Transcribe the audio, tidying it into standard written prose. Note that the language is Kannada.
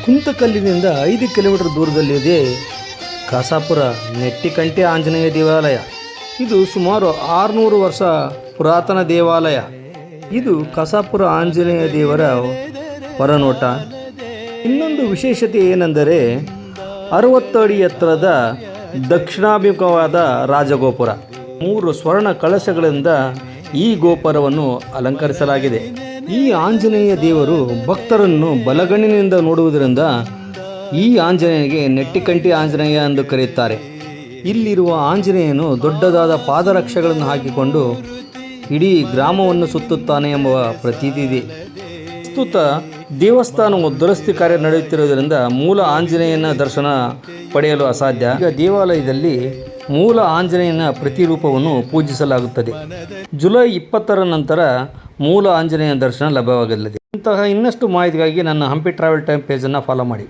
ಕುಂತಕಲ್ಲಿನಿಂದ 5 ಕಿಲೋಮೀಟರ್ ದೂರದಲ್ಲಿದೆ ಕಸಾಪುರ ನೆಟ್ಟಿಕಂಟೆ ಆಂಜನೇಯ ದೇವಾಲಯ. ಇದು ಸುಮಾರು 600 ವರ್ಷ ಪುರಾತನ ದೇವಾಲಯ. ಇದು ಕಸಾಪುರ ಆಂಜನೇಯ ದೇವರ ಹೊರನೋಟ. ಇನ್ನೊಂದು ವಿಶೇಷತೆ ಏನೆಂದರೆ 60 ಅಡಿ ಎತ್ತರದ ದಕ್ಷಿಣಾಭಿಮುಖವಾದ ರಾಜಗೋಪುರ. 3 ಸ್ವರ್ಣ ಕಳಶಗಳಿಂದ ಈ ಗೋಪುರವನ್ನು ಅಲಂಕರಿಸಲಾಗಿದೆ. ಈ ಆಂಜನೇಯ ದೇವರು ಭಕ್ತರನ್ನು ಬಲಗಣ್ಣಿನಿಂದ ನೋಡುವುದರಿಂದ ಈ ಆಂಜನೇಯನಿಗೆ ನೆಟ್ಟಿಕಂಟಿ ಆಂಜನೇಯ ಎಂದು ಕರೆಯುತ್ತಾರೆ. ಇಲ್ಲಿರುವ ಆಂಜನೇಯನು ದೊಡ್ಡದಾದ ಪಾದರಕ್ಷೆಗಳನ್ನು ಹಾಕಿಕೊಂಡು ಇಡೀ ಗ್ರಾಮವನ್ನು ಸುತ್ತುತ್ತಾನೆ ಎಂಬ ಪ್ರತೀತಿ ಇದೆ. ಪ್ರಸ್ತುತ ದೇವಸ್ಥಾನವು ದುರಸ್ತಿ ಕಾರ್ಯ ನಡೆಯುತ್ತಿರುವುದರಿಂದ ಮೂಲ ಆಂಜನೇಯನ ದರ್ಶನ ಪಡೆಯಲು ಅಸಾಧ್ಯ. ಈಗ ದೇವಾಲಯದಲ್ಲಿ ಮೂಲ ಆಂಜನೇಯನ ಪ್ರತಿರೂಪವನ್ನು ಪೂಜಿಸಲಾಗುತ್ತದೆ. ಜುಲೈ 20ರ ನಂತರ ಮೂಲ ಆಂಜನೇಯನ ದರ್ಶನ ಲಭ್ಯವಾಗಲಿದೆ. ಇಂತಹ ಇನ್ನಷ್ಟು ಮಾಹಿತಿಗಾಗಿ ನನ್ನ ಹಂಪಿ ಟ್ರಾವೆಲ್ ಟೈಮ್ ಪೇಜನ್ನು ಫಾಲೋ ಮಾಡಿ.